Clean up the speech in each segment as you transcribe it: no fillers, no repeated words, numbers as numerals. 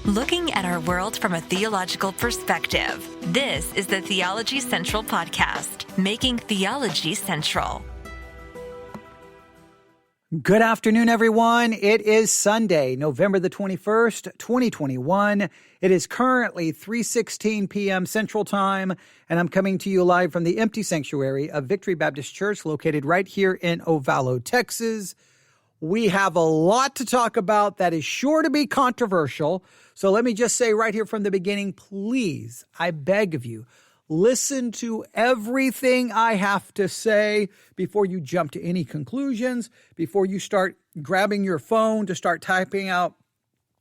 Looking at our world from a theological perspective. This is the Theology Central Podcast, making theology central. Good afternoon, everyone. It is Sunday, November the 21st, 2021. It is currently 3:16 p.m. Central Time, and I'm coming to you live from the empty sanctuary of Victory Baptist Church located right here in Ovalo, Texas. We have a lot to talk about that is sure to be controversial. So let me just say right here from the beginning, please, I beg of you, listen to everything I have to say before you jump to any conclusions, before you start grabbing your phone to start typing out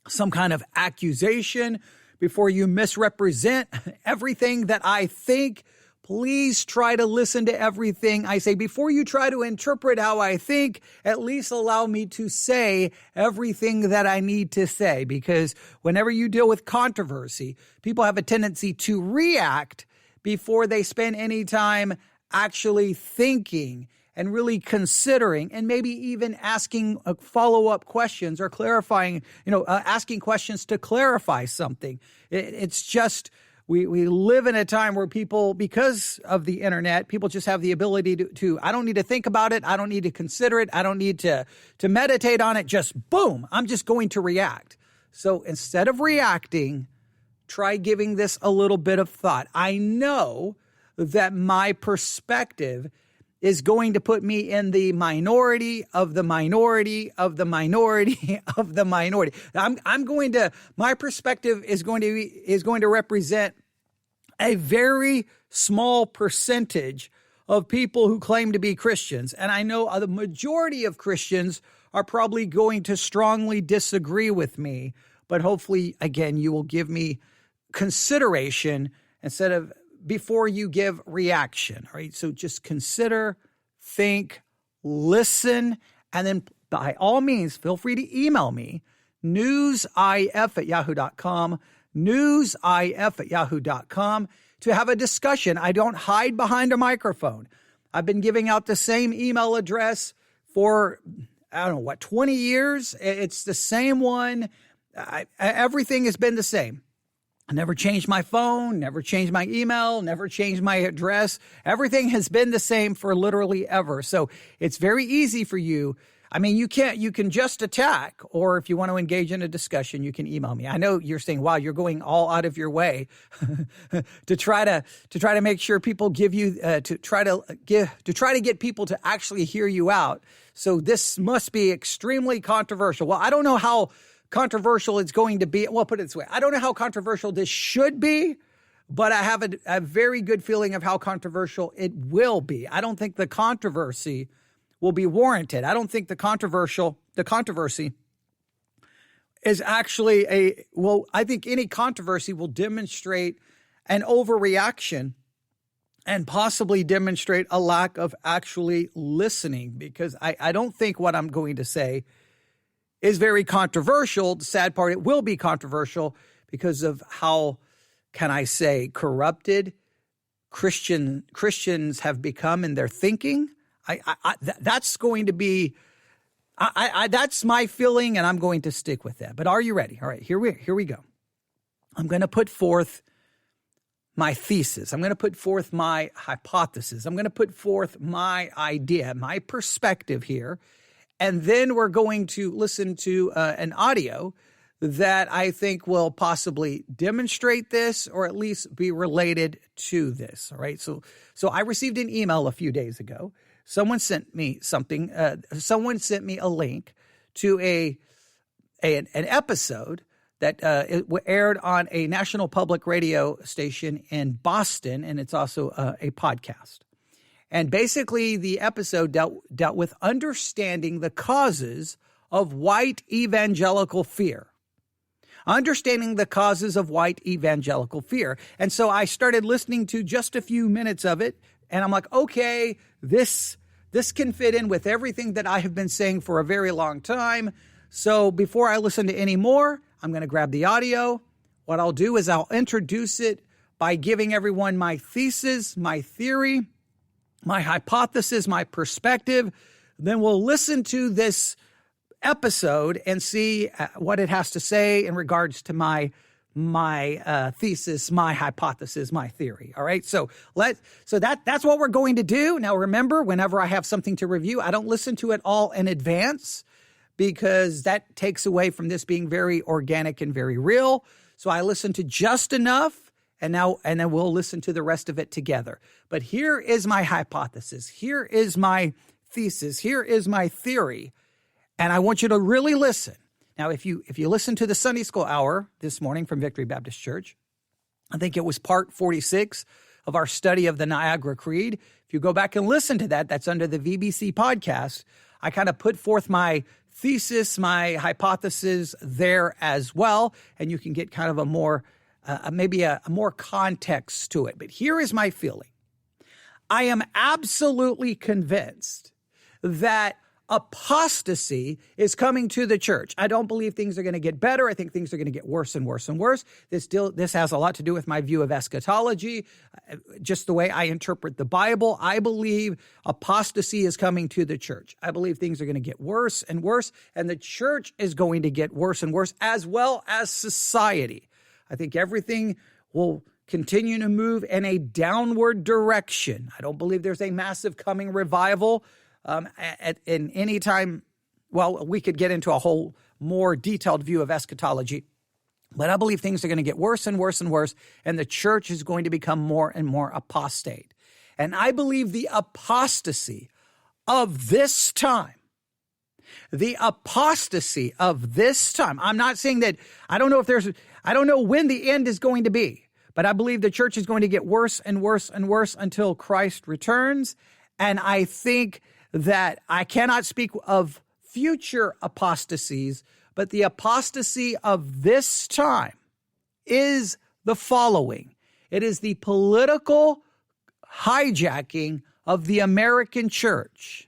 some kind of accusation, before you misrepresent everything that I think. Please try to listen to everything I say. Before you try to interpret how I think, at least allow me to say everything that I need to say. Because whenever you deal with controversy, people have a tendency to react before they spend any time actually thinking and really considering and maybe even asking follow-up questions or clarifying, asking questions to clarify something. It's just... We live in a time where people, because of the internet, people just have the ability to I don't need to think about it. I don't need to consider it. I don't need to meditate on it. Just boom, I'm just going to react. So instead of reacting, try giving this a little bit of thought. I know that my perspective is going to put me in the minority of the minority of the minority of the minority. My perspective is going to represent a very small percentage of people who claim to be Christians. And I know the majority of Christians are probably going to strongly disagree with me, but hopefully, again, you will give me consideration instead of before you give reaction, all right? So just consider, think, listen, and then by all means, feel free to email me, newsif@yahoo.com, newsif@yahoo.com, to have a discussion. I don't hide behind a microphone. I've been giving out the same email address for, 20 years? It's the same one. Everything has been the same. I never changed my phone, never changed my email, never changed my address. Everything has been the same for literally ever. So it's very easy for you. I mean, you can just attack, or if you want to engage in a discussion, you can email me. I know you're saying, wow, you're going all out of your way to try to make sure people give you, to try to get people to actually hear you out. So this must be extremely controversial. Well, I don't know how controversial it's going to be. Well, put it this way. I don't know how controversial this should be, but I have a very good feeling of how controversial it will be. I don't think the controversy will be warranted. I don't think the controversy is actually I think any controversy will demonstrate an overreaction and possibly demonstrate a lack of actually listening, because I don't think what I'm going to say is very controversial. The sad part, it will be controversial because of how, can I say, corrupted Christians have become in their thinking. That's going to be, that's my feeling, and I'm going to stick with that. But are you ready? All right, here we go. I'm going to put forth my thesis. I'm going to put forth my hypothesis. I'm going to put forth my idea, my perspective here. And then we're going to listen to an audio that I think will possibly demonstrate this, or at least be related to this. All right. So I received an email a few days ago. Someone sent me something. Someone sent me a link to an episode that it aired on a national public radio station in Boston, and it's also a podcast. And basically, the episode dealt with understanding the causes of white evangelical fear. Understanding the causes of white evangelical fear. And so I started listening to just a few minutes of it, and I'm like, okay, this can fit in with everything that I have been saying for a very long time. So before I listen to any more, I'm going to grab the audio. What I'll do is I'll introduce it by giving everyone my thesis, my theory, my hypothesis, my perspective. Then we'll listen to this episode and see what it has to say in regards to my thesis, my hypothesis, my theory. All right. So that's what we're going to do. Now, remember, whenever I have something to review, I don't listen to it all in advance because that takes away from this being very organic and very real. So I listen to just enough and then we'll listen to the rest of it together. But here is my hypothesis. Here is my thesis. Here is my theory. And I want you to really listen. Now, if you listen to the Sunday School Hour this morning from Victory Baptist Church, I think it was part 46 of our study of the Niagara Creed. If you go back and listen to that, that's under the VBC podcast. I kind of put forth my thesis, my hypothesis there as well, and you can get kind of a more, maybe a more context to it. But here is my feeling. I am absolutely convinced that apostasy is coming to the church. I don't believe things are going to get better. I think things are going to get worse and worse and worse. This has a lot to do with my view of eschatology, just the way I interpret the Bible. I believe apostasy is coming to the church. I believe things are going to get worse and worse, and the church is going to get worse and worse, as well as society. I think everything will continue to move in a downward direction. I don't believe there's a massive coming revival in any time. Well, we could get into a whole more detailed view of eschatology, but I believe things are going to get worse and worse and worse, and the church is going to become more and more apostate. And I believe the apostasy of this time, I'm not saying that, I don't know when the end is going to be, but I believe the church is going to get worse and worse and worse until Christ returns. And I think that I cannot speak of future apostasies, but the apostasy of this time is the following. It is the political hijacking of the American church.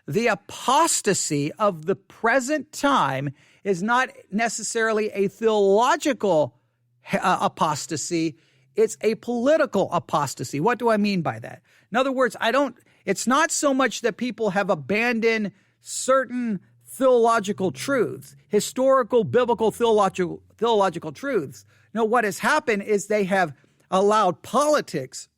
The apostasy of the present time is not necessarily a theological apostasy. It's a political apostasy. What do I mean by that? In other words, it's not so much that people have abandoned certain theological truths, historical, biblical, theological truths. No, what has happened is they have allowed politics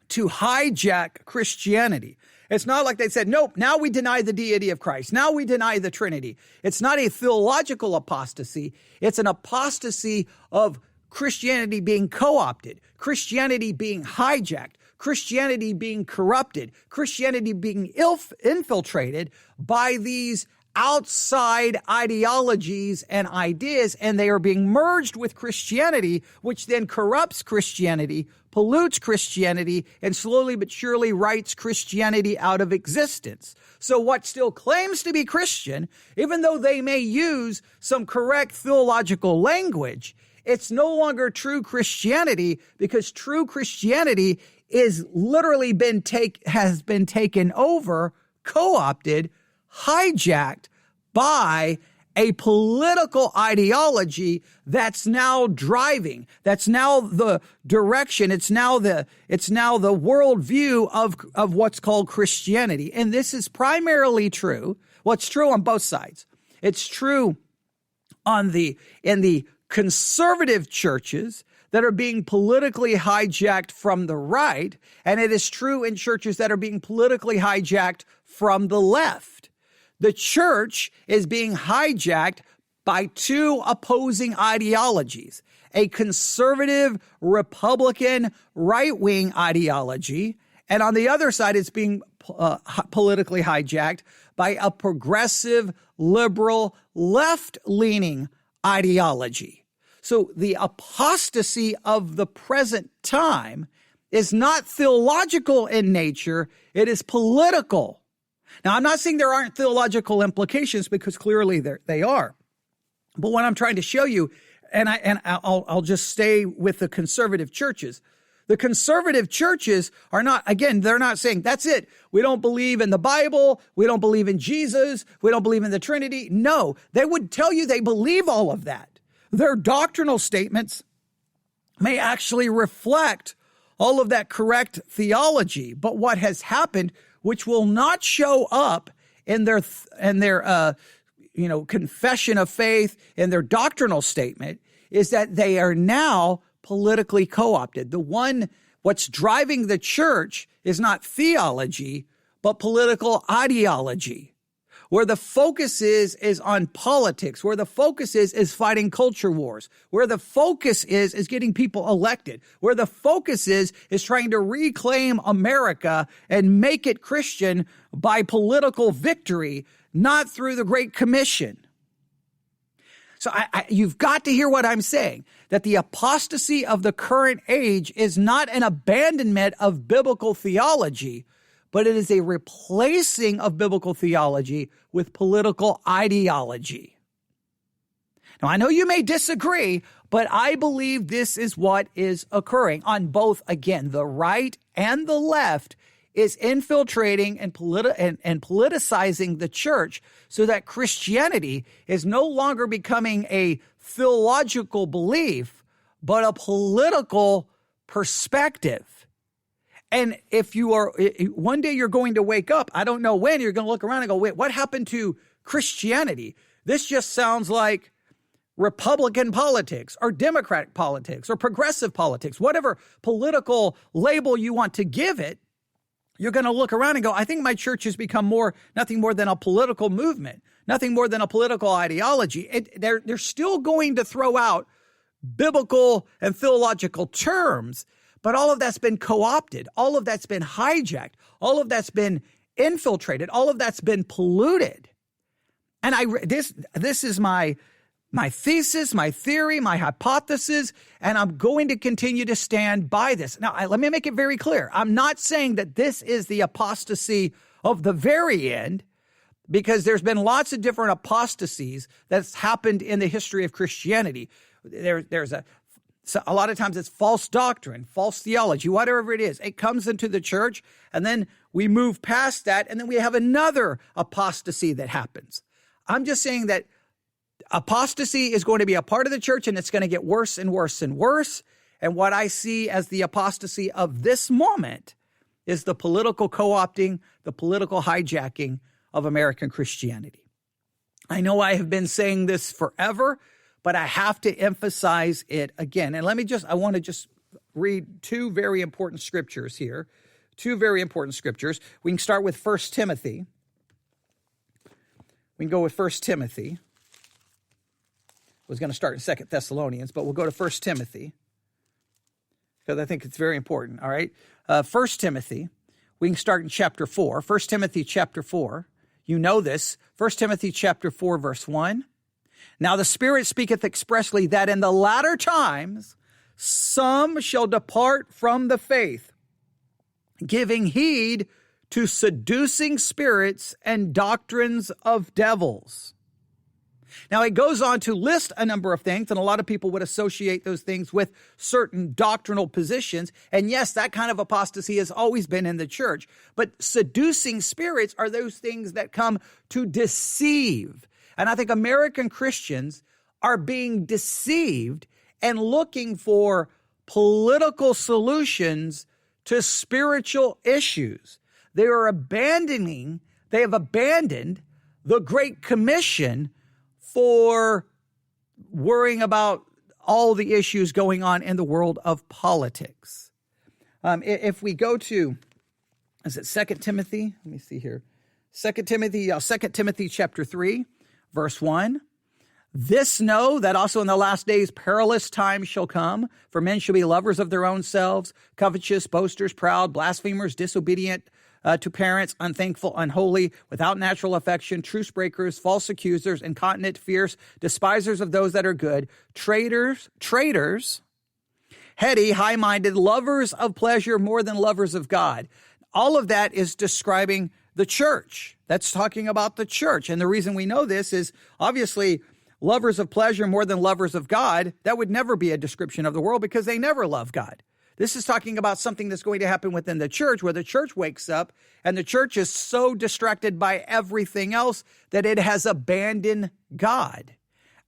to hijack Christianity. It's not like they said, nope, now we deny the deity of Christ. Now we deny the Trinity. It's not a theological apostasy. It's an apostasy of Christianity being co-opted, Christianity being hijacked, Christianity being corrupted, Christianity being infiltrated by these outside ideologies and ideas, and they are being merged with Christianity, which then corrupts Christianity, pollutes Christianity, and slowly but surely writes Christianity out of existence. So what still claims to be Christian, even though they may use some correct theological language, it's no longer true Christianity, because true Christianity is literally has been taken over, co-opted, hijacked by a political ideology that's now driving, that's now the direction, it's now the worldview of what's called Christianity. And this is primarily true. Well, it's true on both sides. It's true in the conservative churches that are being politically hijacked from the right, and it is true in churches that are being politically hijacked from the left. The church is being hijacked by two opposing ideologies, a conservative Republican right-wing ideology, and on the other side, it's being politically hijacked by a progressive, liberal, left-leaning ideology. So the apostasy of the present time is not theological in nature, it is political. Now, I'm not saying there aren't theological implications, because clearly they are. But what I'm trying to show you, and I'll just stay with the conservative churches. The conservative churches are not, again, they're not saying, that's it. We don't believe in the Bible. We don't believe in Jesus. We don't believe in the Trinity. No, they would tell you they believe all of that. Their doctrinal statements may actually reflect all of that correct theology. But what has happened, which will not show up in their confession of faith, in their doctrinal statement, is that they are now politically co-opted. What's driving the church is not theology, but political ideology. Where the focus is on politics, where the focus is fighting culture wars, where the focus is getting people elected, where the focus is trying to reclaim America and make it Christian by political victory, not through the Great Commission. So you've got to hear what I'm saying, that the apostasy of the current age is not an abandonment of biblical theology, but it is a replacing of biblical theology with political ideology. Now, I know you may disagree, but I believe this is what is occurring on both, again, the right and the left is infiltrating and politicizing the church so that Christianity is no longer becoming a theological belief, but a political perspective. And if you are, one day you're going to wake up, I don't know when, you're going to look around and go, wait, what happened to Christianity? This just sounds like Republican politics or Democratic politics or progressive politics, whatever political label you want to give it. You're going to look around and go, I think my church has become nothing more than a political movement, nothing more than a political ideology. They're still going to throw out biblical and theological terms, but all of that's been co-opted. All of that's been hijacked. All of that's been infiltrated. All of that's been polluted. And this is my thesis, my theory, my hypothesis, and I'm going to continue to stand by this. Now, let me make it very clear. I'm not saying that this is the apostasy of the very end, because there's been lots of different apostasies that's happened in the history of Christianity. There's a lot of times it's false doctrine, false theology, whatever it is. It comes into the church, and then we move past that, and then we have another apostasy that happens. I'm just saying that apostasy is going to be a part of the church, and it's going to get worse and worse and worse. And what I see as the apostasy of this moment is the political co-opting, the political hijacking of American Christianity. I know I have been saying this forever, but I have to emphasize it again. And I want to just read two very important scriptures here. Two very important scriptures. We can start with 1 Timothy. We can go with 1 Timothy. I was going to start in 2 Thessalonians, but we'll go to 1 Timothy because I think it's very important, all right? 1 Timothy, we can start in chapter 4. 1 Timothy chapter 4, you know this. 1 Timothy chapter 4, verse 1. Now the Spirit speaketh expressly that in the latter times some shall depart from the faith, giving heed to seducing spirits and doctrines of devils. Now, it goes on to list a number of things, and a lot of people would associate those things with certain doctrinal positions. And yes, that kind of apostasy has always been in the church. But seducing spirits are those things that come to deceive. And I think American Christians are being deceived and looking for political solutions to spiritual issues. They have abandoned the Great Commission for worrying about all the issues going on in the world of politics. If we go to, is it 2 Timothy? Let me see here. 2 Timothy chapter 3, verse 1. This know that also in the last days perilous times shall come, for men shall be lovers of their own selves, covetous, boasters, proud, blasphemers, disobedient to parents, unthankful, unholy, without natural affection, truce breakers, false accusers, incontinent, fierce, despisers of those that are good, traitors, heady, high-minded, lovers of pleasure more than lovers of God. All of that is describing the church. That's talking about the church. And the reason we know this is obviously lovers of pleasure more than lovers of God. That would never be a description of the world because they never love God. This is talking about something that's going to happen within the church where the church wakes up and the church is so distracted by everything else that it has abandoned God.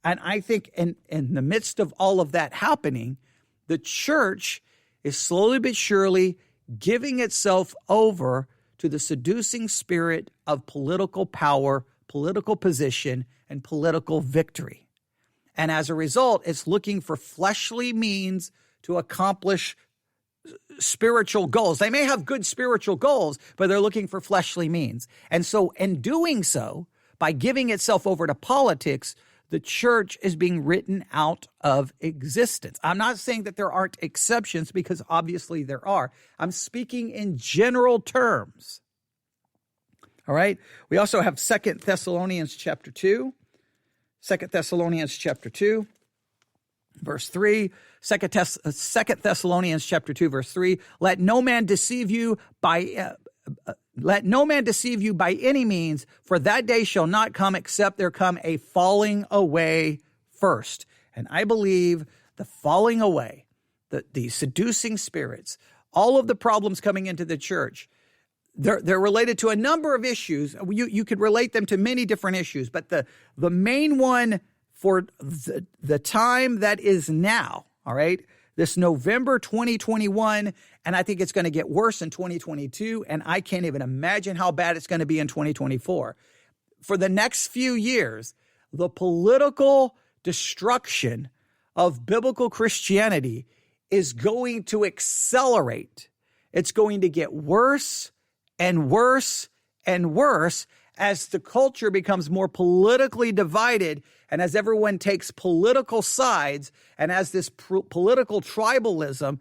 And I think in the midst of all of that happening, the church is slowly but surely giving itself over to the seducing spirit of political power, political position, and political victory. And as a result, it's looking for fleshly means to accomplish spiritual goals. They may have good spiritual goals, but they're looking for fleshly means. And so in doing so, by giving itself over to politics, the church is being written out of existence. I'm not saying that there aren't exceptions, because obviously there are. I'm speaking in general terms. All right. We also have 2 Thessalonians chapter 2. 2 Thessalonians chapter 2, verse 3. 2 Thessalonians chapter 2, verse 3. Let no man deceive you by any means, for that day shall not come except there come a falling away first. And I believe the falling away, the seducing spirits, all of the problems coming into the church, they're related to a number of issues. You could relate them to many different issues, but the main one for the time that is now, all right, this November 2021, and I think it's going to get worse in 2022, and I can't even imagine how bad it's going to be in 2024. For the next few years, the political destruction of biblical Christianity is going to accelerate. It's going to get worse and worse and worse as the culture becomes more politically divided, and as everyone takes political sides, and as this political tribalism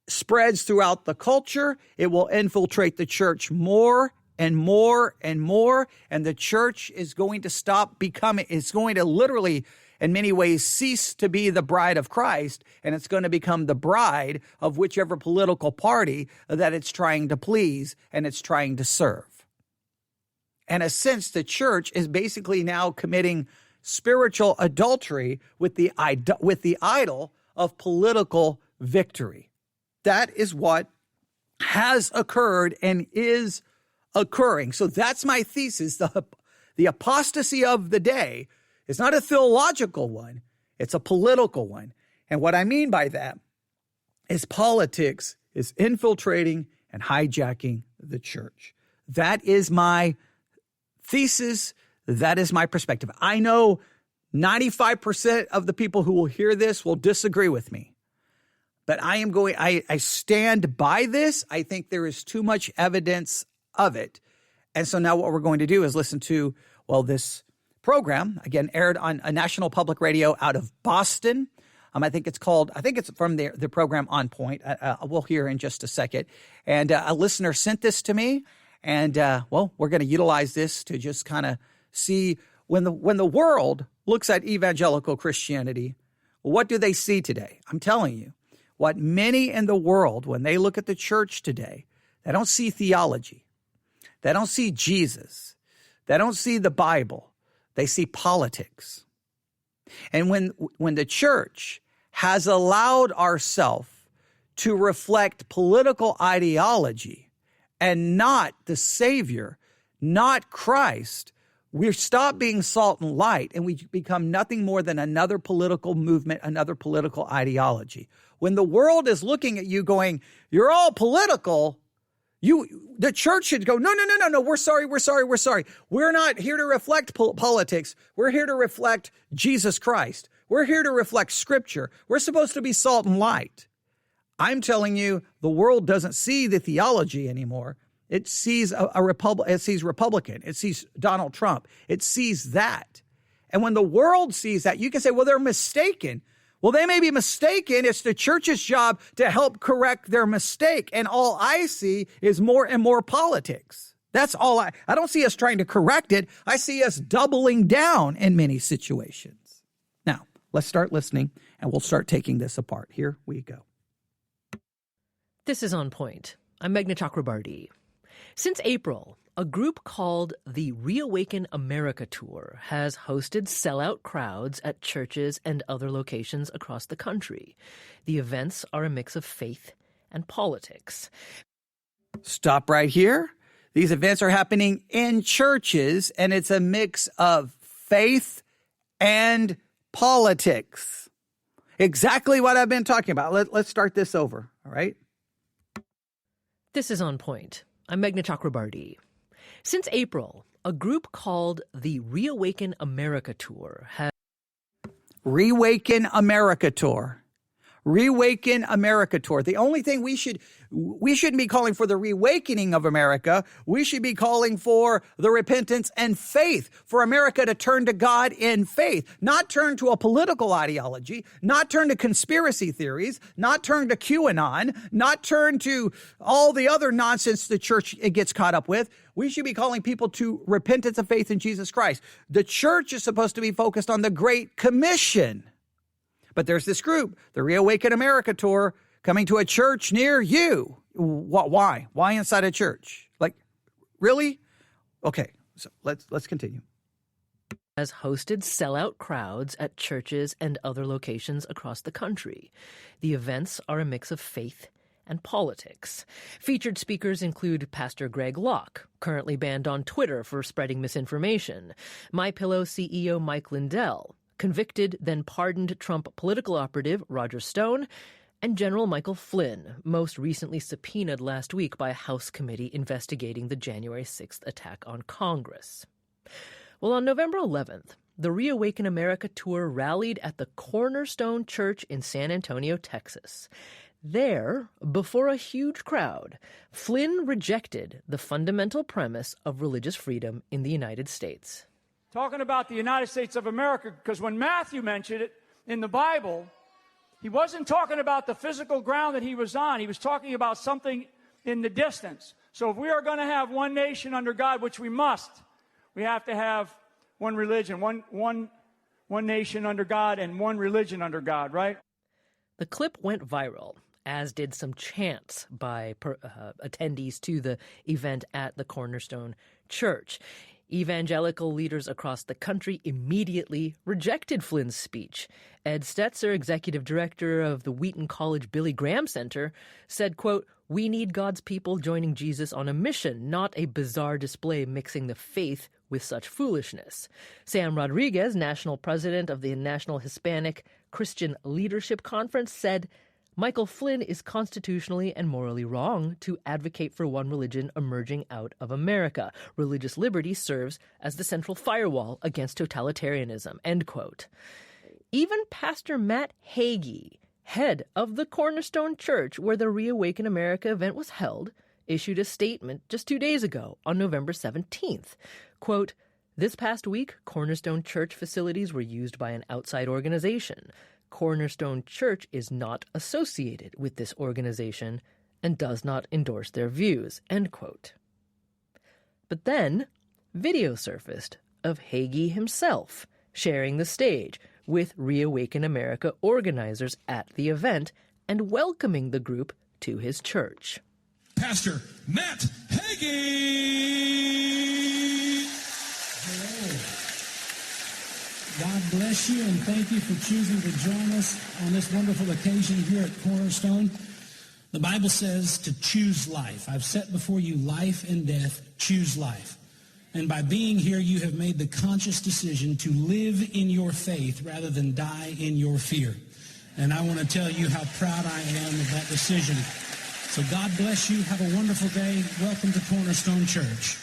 spreads throughout the culture, it will infiltrate the church more and more and more, and the church is going to literally, in many ways, cease to be the bride of Christ, and it's going to become the bride of whichever political party that it's trying to please and it's trying to serve. In a sense, the church is basically now committing spiritual adultery with the idol of political victory. That is what has occurred and is occurring. So that's my thesis. The apostasy of the day is not a theological one. It's a political one. And what I mean by that is politics is infiltrating and hijacking the church. That is my thesis. That is my perspective. I know 95% of the people who will hear this will disagree with me, but I stand by this. I think there is too much evidence of it. And so now what we're going to do is listen to, this program, again, aired on a national public radio out of Boston. I think it's from the program On Point. We'll hear in just a second. And a listener sent this to me. And, we're going to utilize this to just kind of see when the world looks at evangelical Christianity, what do they see today? I'm telling you, what many in the world, when they look at the church today, they don't see theology. They don't see Jesus. They don't see the Bible. They see politics. And when the church has allowed ourselves to reflect political ideology and not the Savior, not Christ, we stop being salt and light, and we become nothing more than another political movement, another political ideology. When the world is looking at you going, you're all political, the church should go, no, we're sorry. We're not here to reflect politics. We're here to reflect Jesus Christ. We're here to reflect Scripture. We're supposed to be salt and light. I'm telling you, the world doesn't see the theology anymore. It sees it sees Republican. It sees Donald Trump. It sees that. And when the world sees that, you can say, well, they're mistaken. Well, they may be mistaken. It's the church's job to help correct their mistake. And all I see is more and more politics. That's all I don't see us trying to correct it. I see us doubling down in many situations. Now, let's start listening, and we'll start taking this apart. Here we go. This is On Point. I'm Meghna Chakrabarty. Since April, a group called the Reawaken America Tour has hosted sellout crowds at churches and other locations across the country. The events are a mix of faith and politics. Stop right here. These events are happening in churches, and it's a mix of faith and politics. Exactly what I've been talking about. Let's start this over, all right? This is On Point. I'm Meghna Chakrabarty. Since April, a group called the Reawaken America Tour has... Reawaken America Tour. Reawaken America Tour. The only thing we shouldn't be calling for the reawakening of America. We should be calling for the repentance and faith, for America to turn to God in faith, not turn to a political ideology, not turn to conspiracy theories, not turn to QAnon, not turn to all the other nonsense the church gets caught up with. We should be calling people to repentance and faith in Jesus Christ. The church is supposed to be focused on the Great Commission. But there's this group, the Reawaken America Tour, coming to a church near you. Why? Why inside a church? Like, really? Okay, so let's continue. Has hosted sellout crowds at churches and other locations across the country. The events are a mix of faith and politics. Featured speakers include Pastor Greg Locke, currently banned on Twitter for spreading misinformation, MyPillow CEO Mike Lindell, convicted then pardoned Trump political operative Roger Stone, and General Michael Flynn, most recently subpoenaed last week by a House committee investigating the January 6th attack on Congress. Well, on November 11th, the Reawaken America Tour rallied at the Cornerstone Church in San Antonio, Texas. There, before a huge crowd, Flynn rejected the fundamental premise of religious freedom in the United States. Talking about the United States of America, because when Matthew mentioned it in the Bible, he wasn't talking about the physical ground that he was on. He was talking about something in the distance. So if we are going to have one nation under God, which we must, we have to have one religion, one nation under God and one religion under God, right? The clip went viral, as did some chants by attendees to the event at the Cornerstone Church. Evangelical leaders across the country immediately rejected Flynn's speech. Ed Stetzer, executive director of the Wheaton College Billy Graham Center, said, quote, "We need God's people joining Jesus on a mission, not a bizarre display mixing the faith with such foolishness." Sam Rodriguez, national president of the National Hispanic Christian Leadership Conference, said, Michael Flynn is constitutionally and morally wrong to advocate for one religion emerging out of America. Religious liberty serves as the central firewall against totalitarianism, end quote. Even Pastor Matt Hagee, head of the Cornerstone Church where the Reawaken America event was held, issued a statement just 2 days ago on November 17th. Quote, "This past week, Cornerstone Church facilities were used by an outside organization. Cornerstone Church is not associated with this organization and does not endorse their views," end quote. But then, video surfaced of Hagee himself sharing the stage with Reawaken America organizers at the event and welcoming the group to his church. Pastor Matt Hagee! Hello. God bless you, and thank you for choosing to join us on this wonderful occasion here at Cornerstone. The Bible says to choose life. I've set before you life and death. Choose life. And by being here, you have made the conscious decision to live in your faith rather than die in your fear. And I want to tell you how proud I am of that decision. So God bless you. Have a wonderful day. Welcome to Cornerstone Church.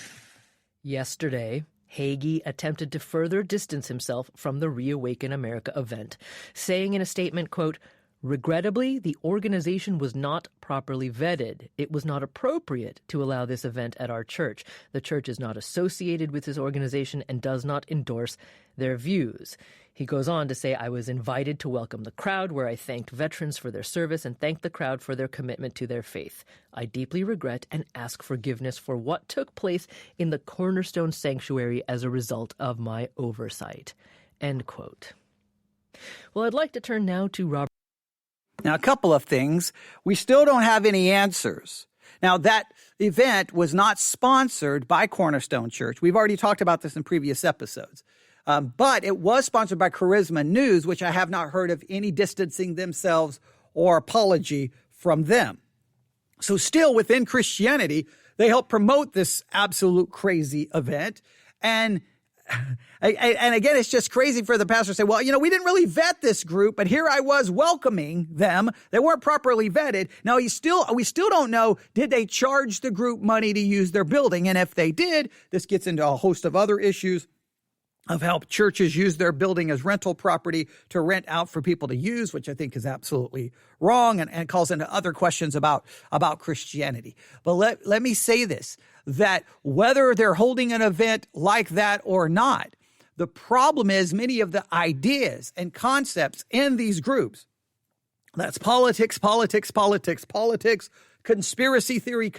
Yesterday, Hagee attempted to further distance himself from the Reawaken America event, saying in a statement, quote, "Regrettably, the organization was not properly vetted. It was not appropriate to allow this event at our church. The church is not associated with this organization and does not endorse their views." He goes on to say, "I was invited to welcome the crowd where I thanked veterans for their service and thanked the crowd for their commitment to their faith. I deeply regret and ask forgiveness for what took place in the Cornerstone Sanctuary as a result of my oversight." End quote. Well, I'd like to turn now to Robert. Now, a couple of things. We still don't have any answers. Now, that event was not sponsored by Cornerstone Church. We've already talked about this in previous episodes. But it was sponsored by Charisma News, which I have not heard of any distancing themselves or apology from them. So still within Christianity, they help promote this absolute crazy event. And And again, it's just crazy for the pastor to say, well, we didn't really vet this group, but here I was welcoming them. They weren't properly vetted. Now, we still don't know, did they charge the group money to use their building? And if they did, this gets into a host of other issues of how churches use their building as rental property to rent out for people to use, which I think is absolutely wrong and calls into other questions about Christianity. But let me say this, that whether they're holding an event like that or not, the problem is many of the ideas and concepts in these groups, that's politics, conspiracy theory,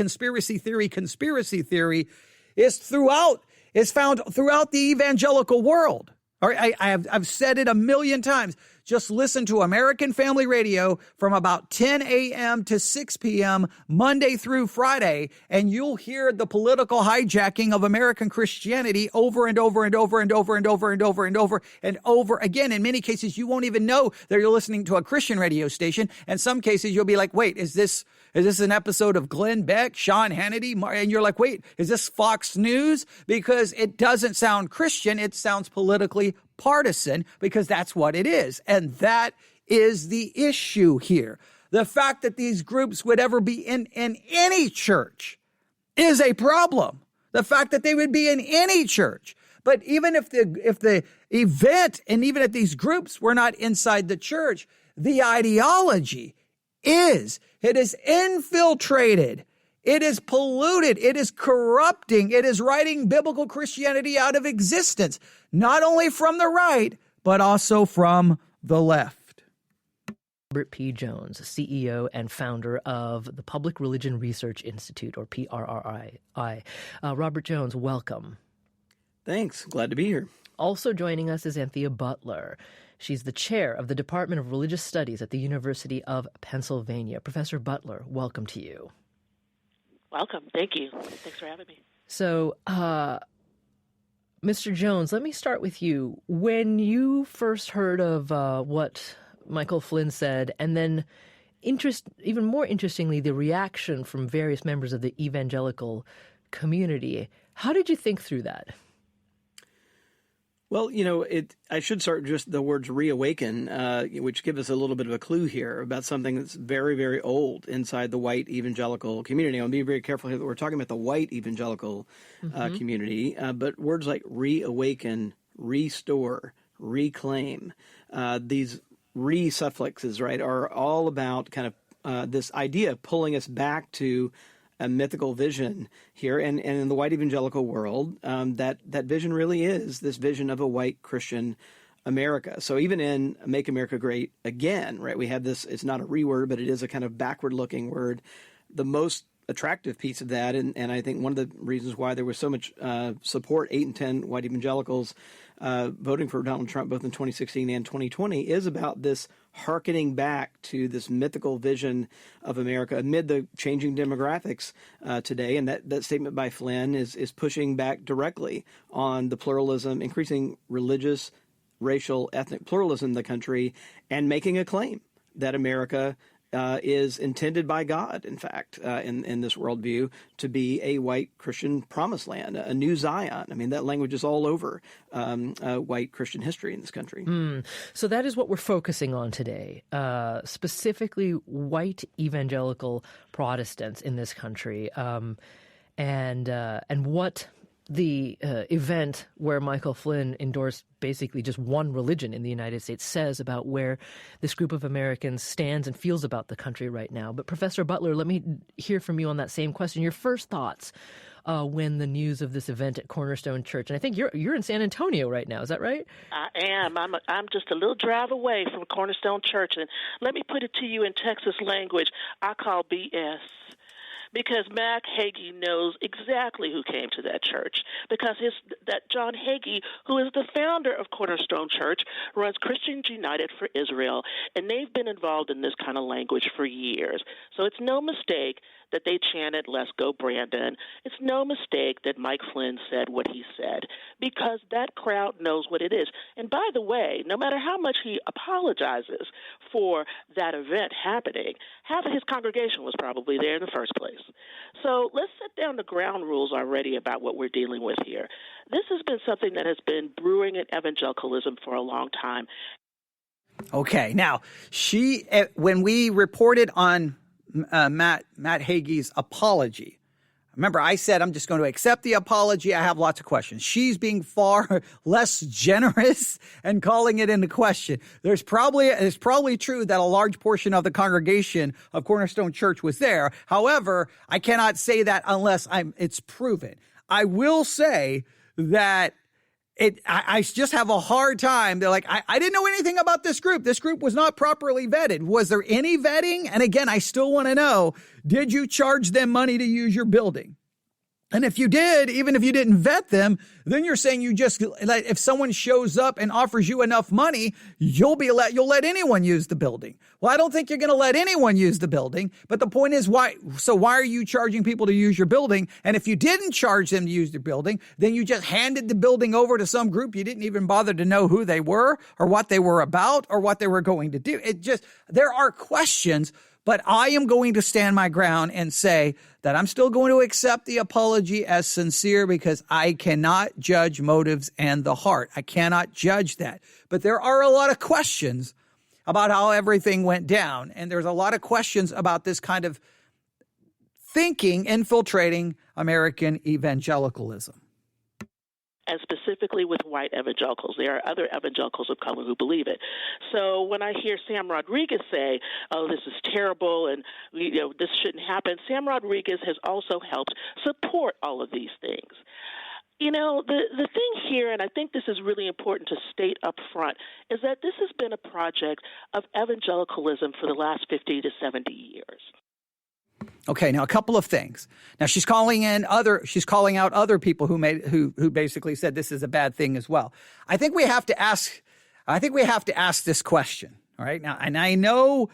is found throughout the evangelical world. All right, I've said it a million times. Just listen to American Family Radio from about 10 a.m. to 6 p.m. Monday through Friday, and you'll hear the political hijacking of American Christianity over and over and over and over and over and over and over and over again. In many cases, you won't even know that you're listening to a Christian radio station. In some cases, you'll be like, wait, is this an episode of Glenn Beck, Sean Hannity? And you're like, wait, is this Fox News? Because it doesn't sound Christian. It sounds politically partisan, because that's what it is. And that is the issue here. The fact that these groups would ever be in any church is a problem. The fact that they would be in any church. But even if the event and even if these groups were not inside the church, the ideology is infiltrated. It is polluted. It is corrupting. It is writing biblical Christianity out of existence, not only from the right, but also from the left. Robert P. Jones, CEO and founder of the Public Religion Research Institute, or PRRI. Robert Jones, welcome. Thanks. Glad to be here. Also joining us is Anthea Butler. She's the chair of the Department of Religious Studies at the University of Pennsylvania. Professor Butler, welcome to you. Welcome. Thank you. Thanks for having me. So, Mr. Jones, let me start with you. When you first heard of what Michael Flynn said, and then even more interestingly, the reaction from various members of the evangelical community, how did you think through that? Well, I should start just the words reawaken, which give us a little bit of a clue here about something that's very, very old inside the white evangelical community. I'll be very careful here that we're talking about the white evangelical community, but words like reawaken, restore, reclaim, these re-suffixes, right, are all about kind of this idea of pulling us back to a mythical vision here, and in the white evangelical world, that vision really is this vision of a white Christian America. So even in Make America Great Again, right, we have this, it's not a reword, but it is a kind of backward-looking word. The most attractive piece of that, and I think one of the reasons why there was so much support, 8 in 10 white evangelicals voting for Donald Trump both in 2016 and 2020, is about this hearkening back to this mythical vision of America amid the changing demographics today. And that statement by Flynn is pushing back directly on the pluralism, increasing religious, racial, ethnic pluralism in the country, and making a claim that America is intended by God, in fact, in this worldview, to be a white Christian promised land, a new Zion. I mean, that language is all over white Christian history in this country. So that is what we're focusing on today, specifically white evangelical Protestants in this country, and what the event where Michael Flynn endorsed basically just one religion in the United States says about where this group of Americans stands and feels about the country right now. But Professor Butler, let me hear from you on that same question. Your first thoughts when the news of this event at Cornerstone Church, and I think you're in San Antonio right now, is that right? I am. I'm just a little drive away from Cornerstone Church, and let me put it to you in Texas language. I call BS. Because Mac Hagee knows exactly who came to that church. Because that John Hagee, who is the founder of Cornerstone Church, runs Christians United for Israel, and they've been involved in this kind of language for years. So it's no mistake that they chanted, "Let's go, Brandon." It's no mistake that Mike Flynn said what he said, because that crowd knows what it is. And by the way, no matter how much he apologizes for that event happening, half of his congregation was probably there in the first place. So let's set down the ground rules already about what we're dealing with here. This has been something that has been brewing in evangelicalism for a long time. Okay, now, when we reported on Matt Hagee's apology, remember I said I'm just going to accept the apology. I have lots of questions. She's being far less generous and calling it into question. It's probably true that a large portion of the congregation of Cornerstone Church was there. However, I cannot say that unless it's proven. I will say that I just have a hard time. They're like, I didn't know anything about this group. This group was not properly vetted. Was there any vetting? And again, I still want to know, did you charge them money to use your building? And if you did, even if you didn't vet them, then you're saying if someone shows up and offers you enough money, you'll let anyone use the building. Well, I don't think you're going to let anyone use the building. But the point is, why are you charging people to use your building? And if you didn't charge them to use the building, then you just handed the building over to some group you didn't even bother to know who they were or what they were about or what they were going to do. There are questions. But I am going to stand my ground and say that I'm still going to accept the apology as sincere, because I cannot judge motives and the heart. I cannot judge that. But there are a lot of questions about how everything went down. And there's a lot of questions about this kind of thinking infiltrating American evangelicalism. And specifically with white evangelicals. There are other evangelicals of color who believe it. So when I hear Sam Rodriguez say, "Oh, this is terrible," and this shouldn't happen, Sam Rodriguez has also helped support all of these things. The thing here, and I think this is really important to state up front, is that this has been a project of evangelicalism for the last 50 to 70 years. Okay, now a couple of things. Now she's calling out other people who basically said this is a bad thing as well. I think we have to ask this question. All right. Now, and I know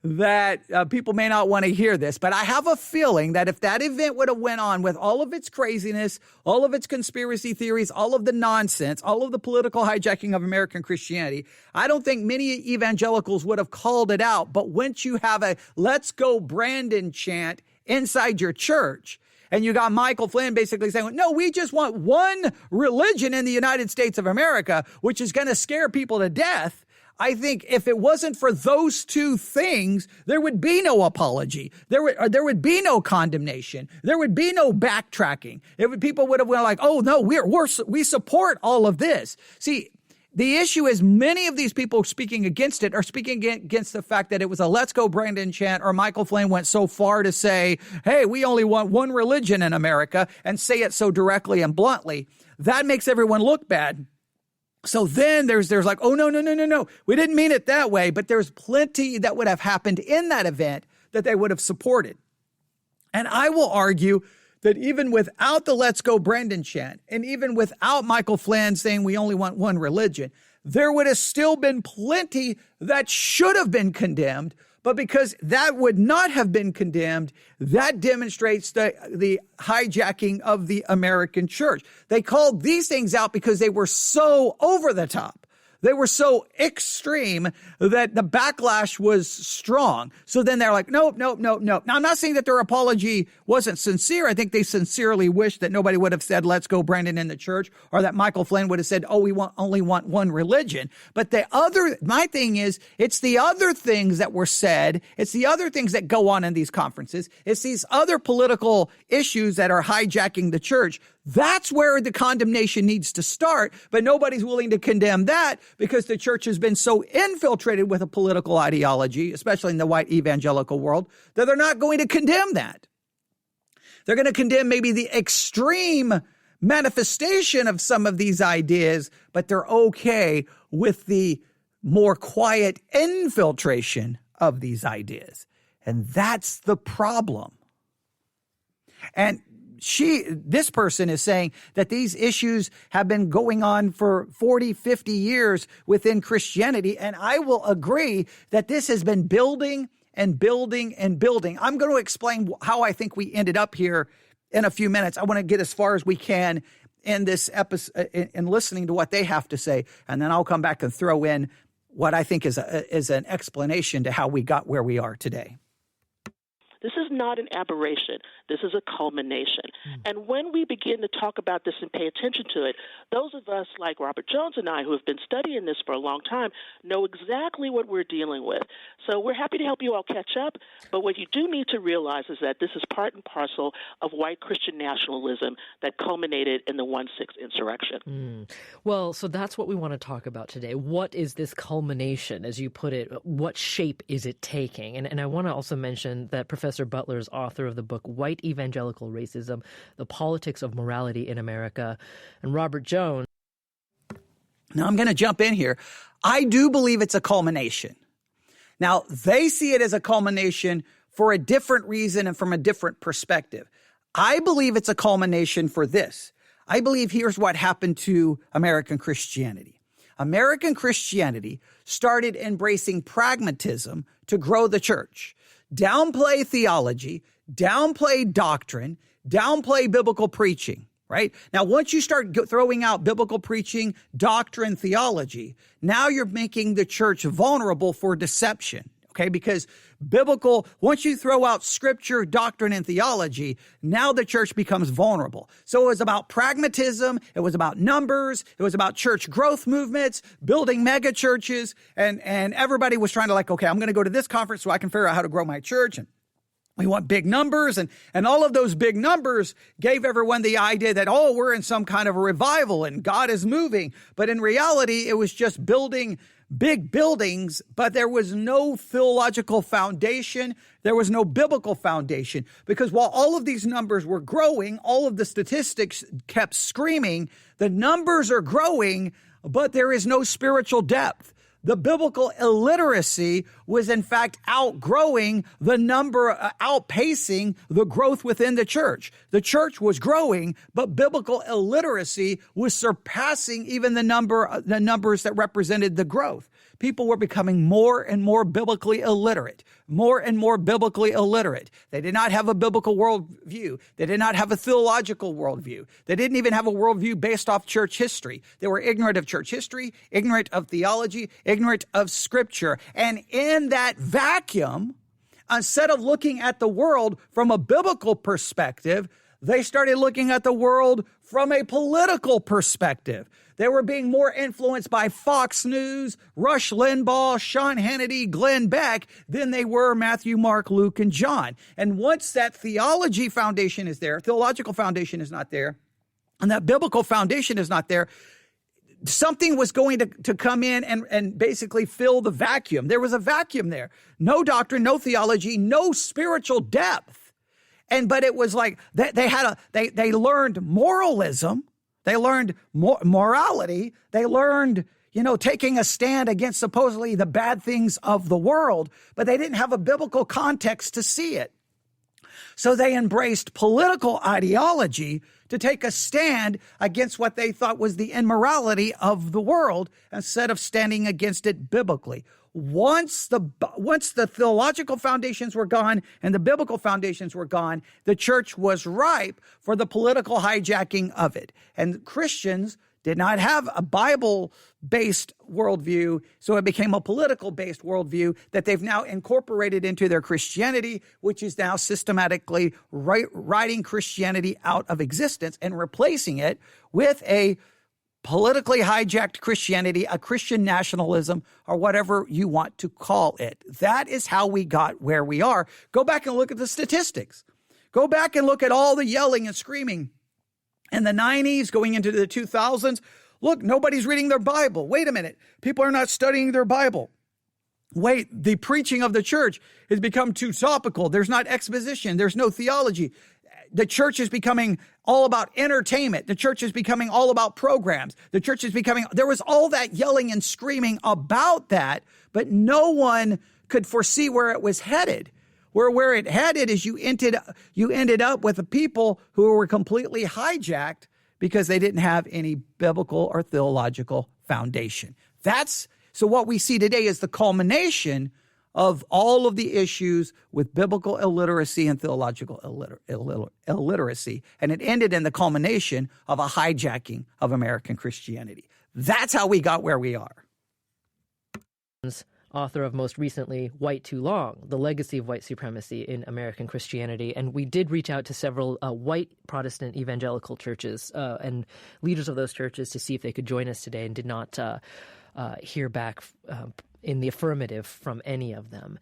that people may not want to hear this, but I have a feeling that if that event would have went on with all of its craziness, all of its conspiracy theories, all of the nonsense, all of the political hijacking of American Christianity, I don't think many evangelicals would have called it out. But once you have a "Let's go Brandon" chant inside your church, and you got Michael Flynn basically saying, "No, we just want one religion in the United States of America, which is going to scare people to death," I think if it wasn't for those two things, there would be no apology. There would be no condemnation. There would be no backtracking. People would have been like, "Oh no, we support all of this." See, the issue is many of these people speaking against it are speaking against the fact that it was a "Let's go Brandon" chant, or Michael Flynn went so far to say, "Hey, we only want one religion in America," and say it so directly and bluntly. That makes everyone look bad. So then there's like, "Oh, no. We didn't mean it that way." But there's plenty that would have happened in that event that they would have supported. And I will argue that even without the "Let's go Brandon" chant, and even without Michael Flynn saying we only want one religion, there would have still been plenty that should have been condemned. But because that would not have been condemned, that demonstrates the hijacking of the American church. They called these things out because they were so over the top. They were so extreme that the backlash was strong. So then they're like, nope. Now, I'm not saying that their apology wasn't sincere. I think they sincerely wish that nobody would have said, "Let's go Brandon" in the church, or that Michael Flynn would have said, "Oh, we only want one religion." But my thing is, it's the other things that were said. It's the other things that go on in these conferences. It's these other political issues that are hijacking the church. That's where the condemnation needs to start, but nobody's willing to condemn that because the church has been so infiltrated with a political ideology, especially in the white evangelical world, that they're not going to condemn that. They're going to condemn maybe the extreme manifestation of some of these ideas, but they're okay with the more quiet infiltration of these ideas. And that's the problem. And this person is saying that these issues have been going on for 40, 50 years within Christianity. And I will agree that this has been building and building and building. I'm going to explain how I think we ended up here in a few minutes. I want to get as far as we can in this episode in listening to what they have to say. And then I'll come back and throw in what I think is an explanation to how we got where we are today. This is not an aberration. This is a culmination. And when we begin to talk about this and pay attention to it, those of us like Robert Jones and I who have been studying this for a long time know exactly what we're dealing with. So we're happy to help you all catch up, but what you do need to realize is that this is part and parcel of white Christian nationalism that culminated in the 1-6 insurrection. Well, so that's what we want to talk about today. What is this culmination, as you put it? What shape is it taking? And I want to also mention that Professor Butler is author of the book White Evangelical Racism, The Politics of Morality in America. And Robert Jones. Now, I'm going to jump in here. I do believe it's a culmination. Now, they see it as a culmination for a different reason and from a different perspective. I believe it's a culmination for this. I believe here's what happened to American Christianity. American Christianity started embracing pragmatism to grow the church. Downplay theology, downplay doctrine, downplay biblical preaching, right? Now, once you start throwing out biblical preaching, doctrine, theology, now you're making the church vulnerable for deception, okay? Because once you throw out scripture, doctrine, and theology, now the church becomes vulnerable. So it was about pragmatism, it was about numbers, it was about church growth movements, building mega churches, and everybody was trying to okay, I'm going to go to this conference so I can figure out how to grow my church, and we want big numbers, and all of those big numbers gave everyone the idea that, we're in some kind of a revival and God is moving. But in reality, it was just building big buildings, but there was no theological foundation. There was no biblical foundation, because while all of these numbers were growing, all of the statistics kept screaming, the numbers are growing, but there is no spiritual depth. The biblical illiteracy was in fact outgrowing the number, outpacing the growth within the church. The church was growing, but biblical illiteracy was surpassing even the numbers that represented the growth. People were becoming more and more biblically illiterate, more and more biblically illiterate. They did not have a biblical worldview. They did not have a theological worldview. They didn't even have a worldview based off church history. They were ignorant of church history, ignorant of theology, ignorant of scripture. And in that vacuum, instead of looking at the world from a biblical perspective, they started looking at the world from a political perspective. They were being more influenced by Fox News, Rush Limbaugh, Sean Hannity, Glenn Beck than they were Matthew, Mark, Luke, and John. And once that theology foundation is there, theological foundation is not there, and that biblical foundation is not there, something was going to come in and basically fill the vacuum. There was a vacuum there. No doctrine, no theology, no spiritual depth. But it was like they learned moralism. They learned morality. They learned, taking a stand against supposedly the bad things of the world, but they didn't have a biblical context to see it. So they embraced political ideology to take a stand against what they thought was the immorality of the world instead of standing against it biblically. Once the theological foundations were gone and the biblical foundations were gone, the church was ripe for the political hijacking of it. And Christians did not have a Bible-based worldview, so it became a political-based worldview that they've now incorporated into their Christianity, which is now systematically writing Christianity out of existence and replacing it with a politically hijacked Christianity, a Christian nationalism, or whatever you want to call it. That is how we got where we are. Go back and look at the statistics. Go back and look at all the yelling and screaming in the 90s, going into the 2000s. Look, nobody's reading their Bible. Wait a minute. People are not studying their Bible. Wait, the preaching of the church has become too topical. There's not exposition. There's no theology. The church is becoming all about entertainment. The church is becoming all about programs. There was all that yelling and screaming about that, but no one could foresee where it was headed. Where it headed is you ended up with the people who were completely hijacked because they didn't have any biblical or theological foundation. So what we see today is the culmination of all of the issues with biblical illiteracy and theological illiteracy. And it ended in the culmination of a hijacking of American Christianity. That's how we got where we are. Author of most recently White Too Long, The Legacy of White Supremacy in American Christianity. And we did reach out to several white Protestant evangelical churches and leaders of those churches to see if they could join us today, and did not hear back in the affirmative from any of them.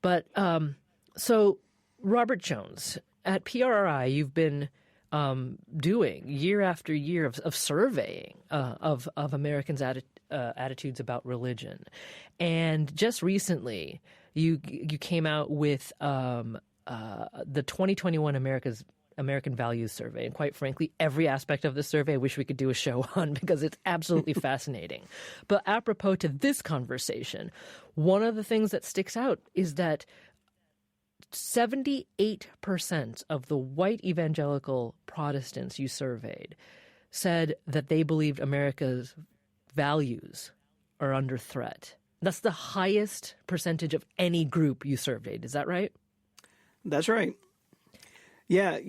But so, Robert Jones, at PRRI, you've been doing year after year of surveying of Americans' attitudes about religion. And just recently, you came out with the 2021 American Values Survey. And quite frankly, every aspect of this survey I wish we could do a show on, because it's absolutely fascinating. But apropos to this conversation, one of the things that sticks out is that 78% of the white evangelical Protestants you surveyed said that they believed America's values are under threat. That's the highest percentage of any group you surveyed. Is that right? That's right. Yeah,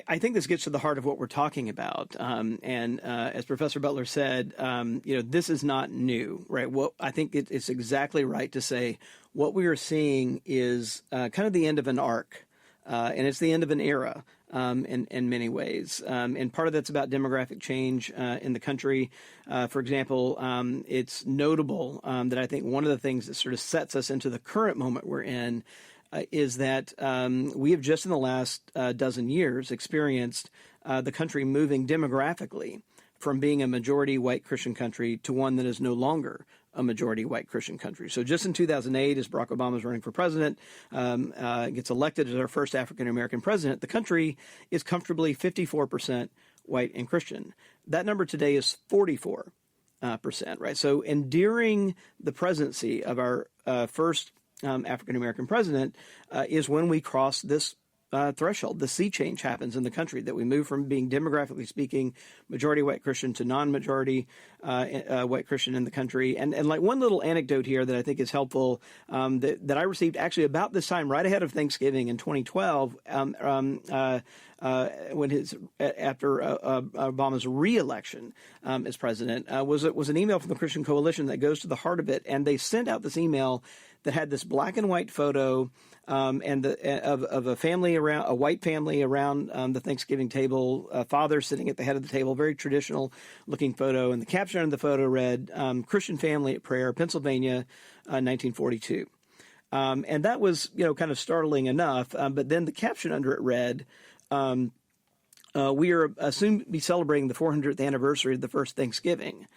I think this gets to the heart of what we're talking about. And as Professor Butler said, this is not new, right? Well, I think it's exactly right to say what we are seeing is kind of the end of an arc, and it's the end of an era in many ways. And part of that's about demographic change in the country. For example, it's notable that I think one of the things that sort of sets us into the current moment we're in is that we have just in the last dozen years experienced the country moving demographically from being a majority white Christian country to one that is no longer a majority white Christian country. So just in 2008, as Barack Obama is running for president, gets elected as our first African-American president, the country is comfortably 54% white and Christian. That number today is 44%, right? So during the presidency of our first African-American president is when we cross this threshold. The sea change happens in the country, that we move from being, demographically speaking, majority white Christian to non-majority white Christian in the country. And like one little anecdote here that I think is helpful that I received actually about this time, right ahead of Thanksgiving in 2012, after Obama's re-election as president, was an email from the Christian Coalition that goes to the heart of it. And they sent out this email that had this black and white photo of a family around, a white family around the Thanksgiving table, a father sitting at the head of the table, very traditional looking photo. And the caption on the photo read, "Christian Family at Prayer, Pennsylvania, 1942." And that was, kind of startling enough. But then the caption under it read, "We are soon to be celebrating the 400th anniversary of the first Thanksgiving.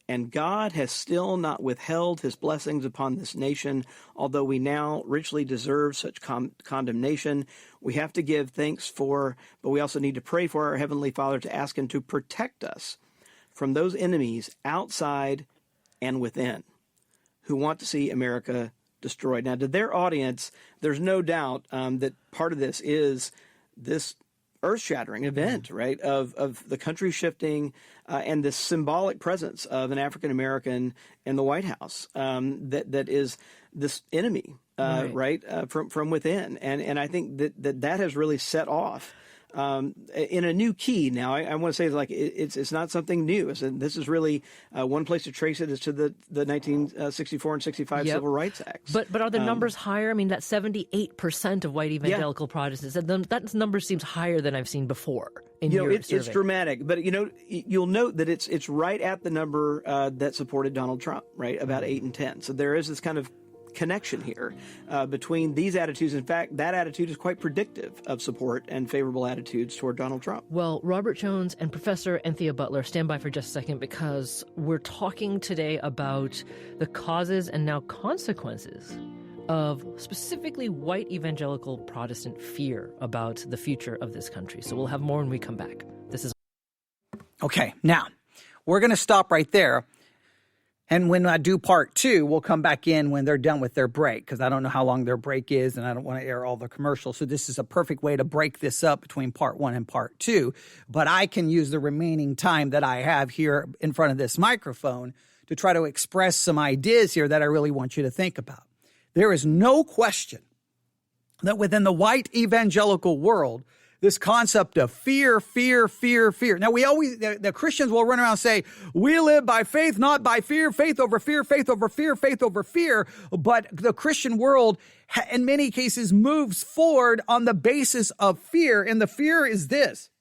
And God has still not withheld his blessings upon this nation, although we now richly deserve such condemnation. We have to give thanks but we also need to pray for our Heavenly Father to ask him to protect us from those enemies outside and within who want to see America destroyed." Now, to their audience, there's no doubt that part of this is this earth-shattering event, right, of the country shifting and this symbolic presence of an African-American in the White House that is this enemy, right, from within. And I think that has really set off in a new key. Now, I want to say it's not something new. This is really one place to trace it is to the 1964 and 65 Civil Rights Acts. But are the numbers higher? I mean, that 78% of white evangelical Protestants, that number seems higher than I've seen before. It's dramatic, but you'll note that it's right at the number that supported Donald Trump, right, about 8 and 10. So there is this kind of connection here between these attitudes. In fact, that attitude is quite predictive of support and favorable attitudes toward Donald Trump. Well, Robert Jones and Professor Anthea Butler, stand by for just a second, because we're talking today about the causes and now consequences of specifically white evangelical Protestant fear about the future of this country. So we'll have more when we come back. This is okay. Now, we're going to stop right there. And when I do part 2, we'll come back in when they're done with their break, because I don't know how long their break is and I don't want to air all the commercials. So this is a perfect way to break this up between part 1 and part 2. But I can use the remaining time that I have here in front of this microphone to try to express some ideas here that I really want you to think about. There is no question that within the white evangelical world, this concept of fear. Now, the Christians will run around and say, we live by faith, not by fear, faith over fear, faith over fear, faith over fear. But the Christian world, in many cases, moves forward on the basis of fear. And the fear is this: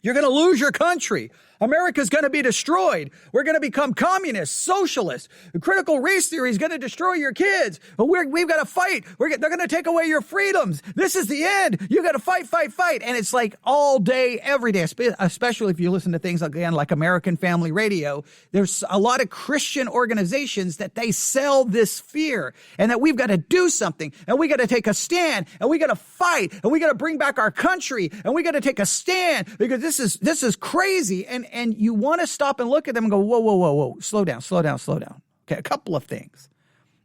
you're going to lose your country. America's going to be destroyed. We're going to become communists, socialists. The critical race theory is going to destroy your kids. We've got to fight. They're going to take away your freedoms. This is the end. You got to fight. And it's like all day, every day, especially if you listen to things again like American Family Radio. There's a lot of Christian organizations that they sell this fear and that we've got to do something and we got to take a stand and we got to fight and we got to bring back our country and we got to take a stand because this is crazy. And you want to stop and look at them and go, whoa, slow down. Okay, a couple of things.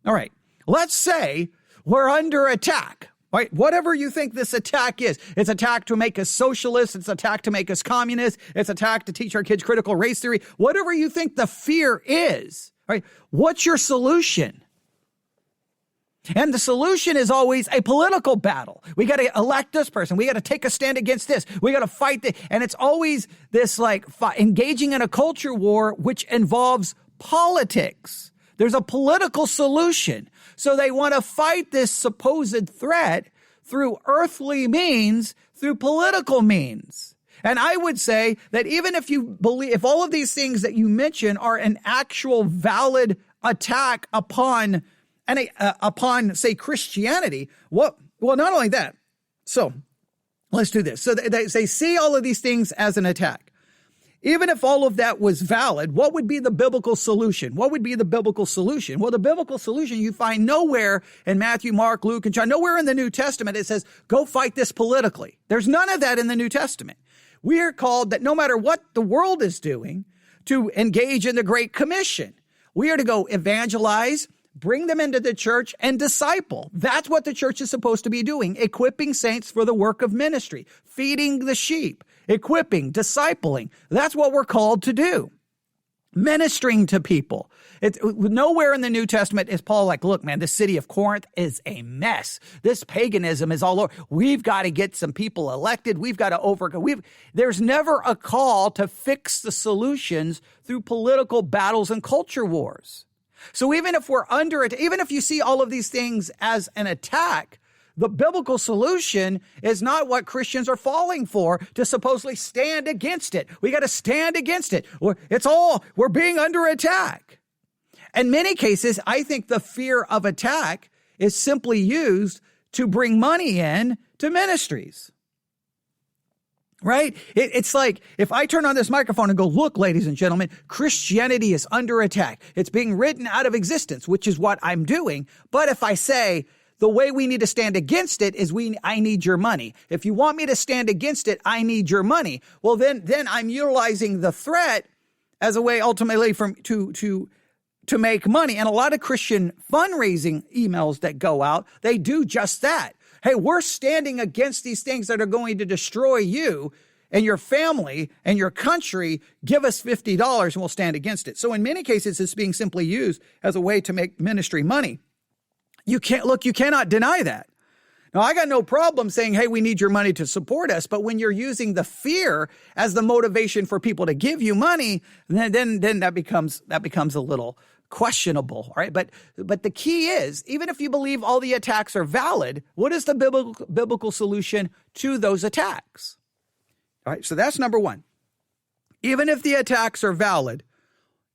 All right, let's say we're under attack, right? Whatever you think this attack is, it's attack to make us socialists, it's attack to make us communists, it's attack to teach our kids critical race theory, whatever you think the fear is, right? What's your solution? And the solution is always a political battle. We got to elect this person. We got to take a stand against this. We got to fight this. And it's always this engaging in a culture war, which involves politics. There's a political solution. So they want to fight this supposed threat through earthly means, through political means. And I would say that even if you believe, if all of these things that you mention are an actual valid attack upon say, Christianity, well, not only that. So let's do this. So they see all of these things as an attack. Even if all of that was valid, what would be the biblical solution? Well, the biblical solution you find nowhere in Matthew, Mark, Luke, and John, nowhere in the New Testament it says, go fight this politically. There's none of that in the New Testament. We are called that no matter what the world is doing to engage in the Great Commission. We are to go evangelize, bring them into the church, and disciple. That's what the church is supposed to be doing, equipping saints for the work of ministry, feeding the sheep, equipping, discipling. That's what we're called to do. Ministering to people. Nowhere in the New Testament is Paul like, look, man, the city of Corinth is a mess. This paganism is all over. We've got to get some people elected. We've got to overcome. There's never a call to fix the solutions through political battles and culture wars. So even if we're under it, even if you see all of these things as an attack, the biblical solution is not what Christians are falling for to supposedly stand against it. We got to stand against it. We're being under attack. In many cases, I think the fear of attack is simply used to bring money in to ministries. Right? It's like if I turn on this microphone and go, look, ladies and gentlemen, Christianity is under attack. It's being written out of existence, which is what I'm doing. But if I say the way we need to stand against it is I need your money. If you want me to stand against it, I need your money. Well, then I'm utilizing the threat as a way ultimately to make money. And a lot of Christian fundraising emails that go out, they do just that. Hey, we're standing against these things that are going to destroy you and your family and your country. Give us $50 and we'll stand against it. So in many cases, it's being simply used as a way to make ministry money. You cannot deny that. Now, I got no problem saying, hey, we need your money to support us. But when you're using the fear as the motivation for people to give you money, then that becomes a little questionable, all right? But the key is, even if you believe all the attacks are valid, what is the biblical solution to those attacks? All right, so that's number one. Even if the attacks are valid,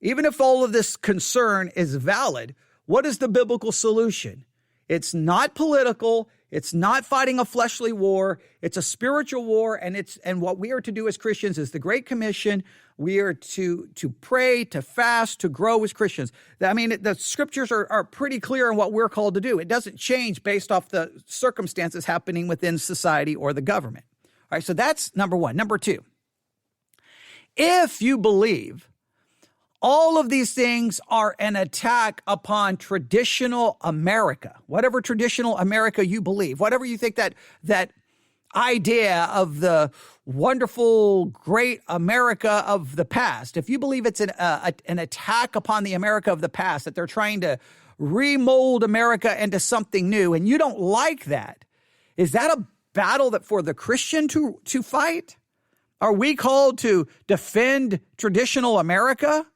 even if all of this concern is valid, what is the biblical solution? It's not political. It's not fighting a fleshly war. It's a spiritual war. And what we are to do as Christians is the Great Commission. We are to pray, to fast, to grow as Christians. I mean, the scriptures are pretty clear on what we're called to do. It doesn't change based off the circumstances happening within society or the government. All right, so that's number one. Number two, if you believe all of these things are an attack upon traditional America, whatever traditional America you believe, whatever you think that idea of the wonderful, great America of the past, if you believe it's an attack upon the America of the past, that they're trying to remold America into something new, and you don't like that, is that a battle that for the Christian to fight? Are we called to defend traditional America?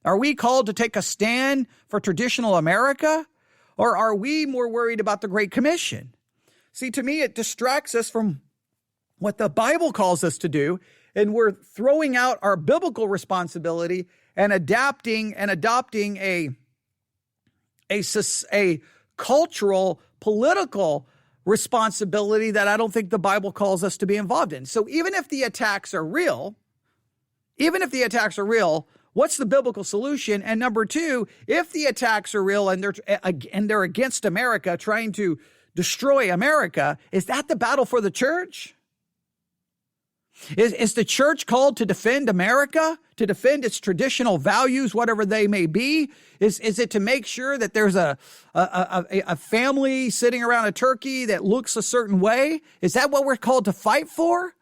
Are we called to take a stand for traditional America? Or are we more worried about the Great Commission? See, to me, it distracts us from what the Bible calls us to do, and we're throwing out our biblical responsibility and adopting a cultural, political responsibility that I don't think the Bible calls us to be involved in. So even if the attacks are real, what's the biblical solution? And number two, if the attacks are real and they're against America, trying to destroy America, is that the battle for the church? Is the church called to defend America, to defend its traditional values, whatever they may be? Is it to make sure that there's a family sitting around a turkey that looks a certain way? Is that what we're called to fight for?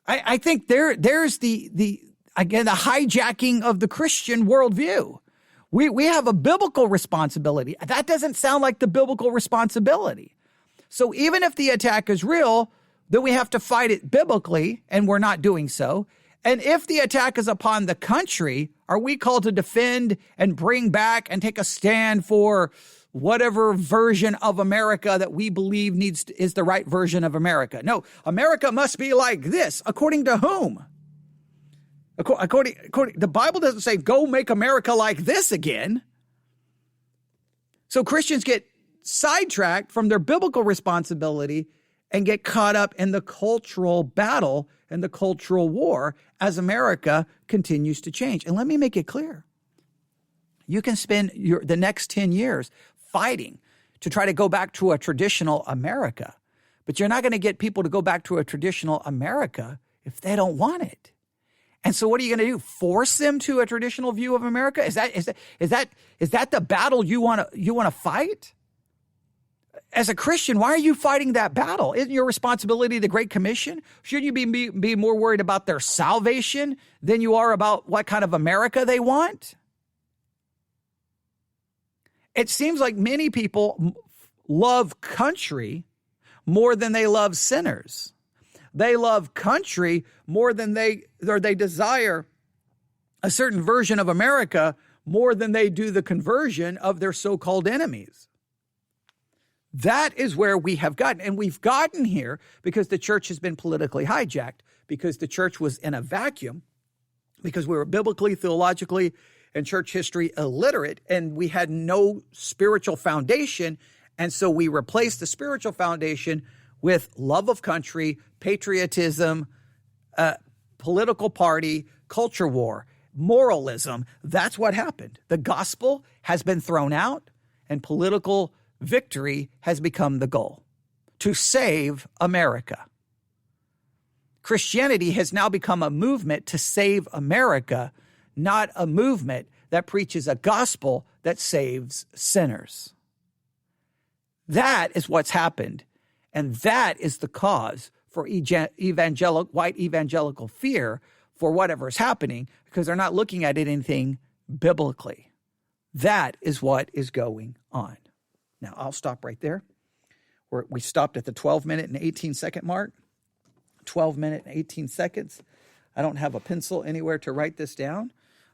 I think there's the hijacking of the Christian worldview. We have a biblical responsibility. That doesn't sound like the biblical responsibility. So even if the attack is real, then we have to fight it biblically, and we're not doing so. And if the attack is upon the country, are we called to defend and bring back and take a stand for whatever version of America that we believe is the right version of America? No, America must be like this. According to whom? According, the Bible doesn't say, go make America like this again. So Christians get sidetracked from their biblical responsibility and get caught up in the cultural battle and the cultural war as America continues to change. And let me make it clear. You can spend the next 10 years fighting to try to go back to a traditional America, but you're not going to get people to go back to a traditional America if they don't want it. And so what are you going to do? Force them to a traditional view of America? Is that the battle you want to fight? As a Christian, why are you fighting that battle? Isn't your responsibility the Great Commission? Shouldn't you be more worried about their salvation than you are about what kind of America they want? It seems like many people love country more than they love sinners. They love country more than they desire a certain version of America more than they do the conversion of their so-called enemies. That is where we have gotten. And we've gotten here because the church has been politically hijacked, because the church was in a vacuum, because we were biblically, theologically, and church history illiterate, and we had no spiritual foundation. And so we replaced the spiritual foundation with love of country, patriotism, political party, culture war, moralism. That's what happened. The gospel has been thrown out, and political victory has become the goal, to save America. Christianity has now become a movement to save America, not a movement that preaches a gospel that saves sinners. That is what's happened, and that is the cause for white evangelical fear for whatever is happening, because they're not looking at anything biblically. That is what is going on. Now, I'll stop right there. We stopped at the 12-minute and 18-second mark. 12-minute and 18 seconds. I don't have a pencil anywhere to write this down,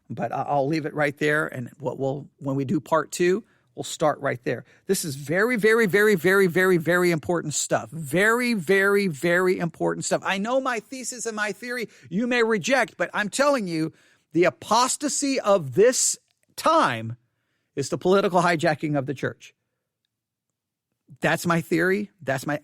but I'll leave it right there. And when we do part 2, we'll start right there. This is very, very, very, very, very, very important stuff. Very, very, very important stuff. I know my thesis and my theory you may reject, but I'm telling you, the apostasy of this time is the political hijacking of the church. That's my theory.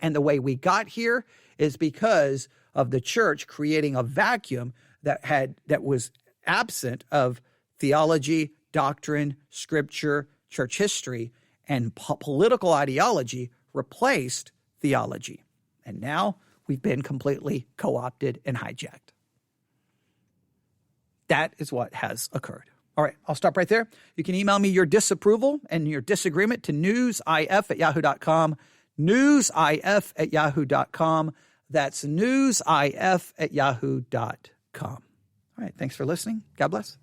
And the way we got here is because of the church creating a vacuum that was absent of theology, doctrine, scripture, church history, and political ideology replaced theology. And now we've been completely co-opted and hijacked. That is what has occurred. All right, I'll stop right there. You can email me your disapproval and your disagreement to newsif@yahoo.com, newsif@yahoo.com. That's newsif@yahoo.com. All right, thanks for listening. God bless.